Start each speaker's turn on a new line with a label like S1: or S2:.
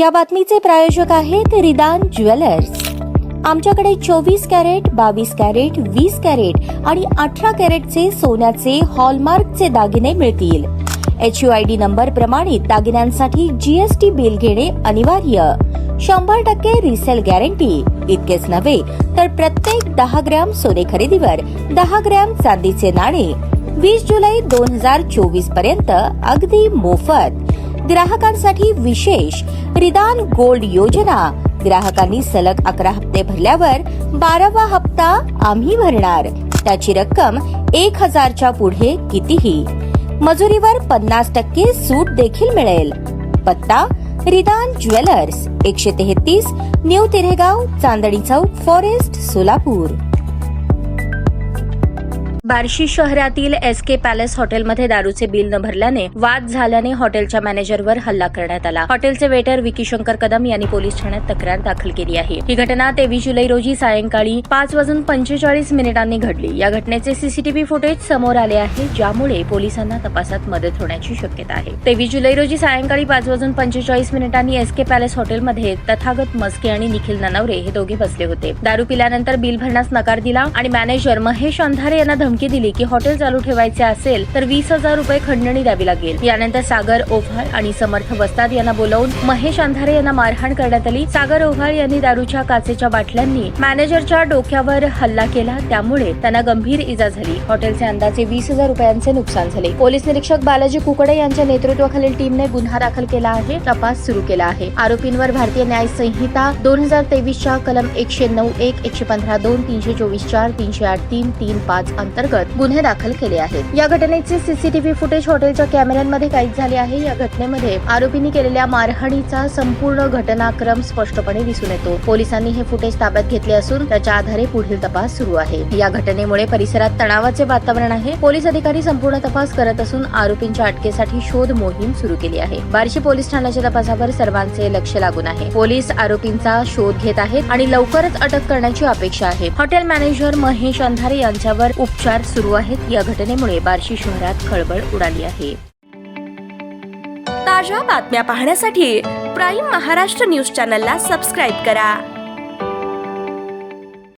S1: या बातमीचे प्रायोजक आहेत रिदान ज्वेलर्स। आमच्याकडे 24 कॅरेट, 22 कॅरेट, 20 कॅरेट आणि 18 कॅरेटचे सोन्याचे हॉलमार्कचे दागिने मिळतील। HUID नंबर प्रमाणित दागिन्यांसाठी GST बिल घेणे अनिवार्य। 100% रिसेल गॅरंटी। इतकेच नव्हे तर प्रत्येक 10 ग्रॅम सोने खरेदीवर 10 ग्रॅम चांदीचे नाणे 20 जुलै 2024 पर्यंत अगदी मोफत। ग्राहकांसाठी विशेष रिदान गोल्ड योजना। ग्राहकांनी सलग 11 हप्ते भरल्यावर 12वा हप्ता आम्ही भरणार। त्याची रक्कम 1000च्या पुढे कितीही। मजुरीवर 50% सूट देखील मिळेल। पत्ता रिदान jewellers, 133 new तिरेगाव, Chandni Chowk, forest, Solapur. Barshi शहरातील SK पॅलेस हॉटेलमध्ये दारूचे बिल न भरल्याने वाद झाल्याने हॉटेलच्या मॅनेजरवर हल्ला करण्यात आला। हॉटेलचे वेटर विकी शंकर कदम यांनी पोलीस ठाण्यात तक्रार दाखल केली आहे। ही घटना 23 जुलै रोजी सायंकाळी 5:45 घडली। या घटनेचे CCTV फुटेज समोर आले आहे, ज्यामुळे पोलिसांना तपासात मदत होण्याची शक्यता आहे। 23 जुलै रोजी सायंकाळी 5:45 SK पॅलेस हॉटेलमध्ये तथागत मस्के आणि निखिल ननवरे हे दोघे बसले होते। दारू पिल्यानंतर बिल भरण्यास नकार दिला आणि मॅनेजर महेश अंधारे यांना धमकी दिली की हॉटेल चालू ठेवायचे असेल तर 20,000 रुपये खंडणी द्यावी लागेल। यानंतर सागर ओव्हाळ आणि समर्थ वस्ताद यांना बोलावून महेश अंधारे यांना मारहाण करण्यात आली। सागर ओव्हाळ यांनी दारूच्या काचेच्या बाटल्यांनी मॅनेजरच्या डोक्यावर हल्ला केला, त्यामुळे त्यांना गंभीर इजा झाली। हॉटेलचे अंदाजे 20,000 रुपयांचे नुकसान झाले। पोलीस निरीक्षक बालाजी कुकडे यांच्या नेतृत्वाखालील टीमने गुन्हा दाखल केला आहे। तपास सुरू केला आहे। आरोपींवर भारतीय न्याय संहिता 2023च्या कलम 109(1), 115(2), 324(4), 308(3), 3(5) अंतर्गत गुन्हे दाखल केले आहेत। या घटनेचे CCTV फुटेज हॉटेलच्या कॅमेऱ्यांमध्ये कैद झाले आहे। या घटनेमध्ये आरोपींनी केलेल्या मारहाणीचा संपूर्ण घटनाक्रम स्पष्टपणे दिसून येतो। पोलिसांनी हे फुटेज ताब्यात घेतले असून त्याच्या आधारे पुढील तपास सुरू आहे। या घटनेमुळे परिसरात तणावाचे वातावरण आहे। पोलीस अधिकारी संपूर्ण तपास करत असून आरोपींच्या अटकेसाठी शोध मोहीम सुरू केली आहे। बार्शी पोलीस ठाण्याच्या तपासावर सर्वांचे लक्ष लागून आहे। पोलीस आरोपींचा शोध घेत आहेत आणि लवकरच अटक करण्याची अपेक्षा आहे। हॉटेल मॅनेजर महेश अंधारे यांच्यावर उपचार सुरू आहेत। या घटनेमुळे बार्शी शहरात खळबळ उडाली आहे।
S2: ताज्या बातम्या पाहण्यासाठी प्राईम महाराष्ट्र न्यूज चॅनलला सबस्क्राईब करा।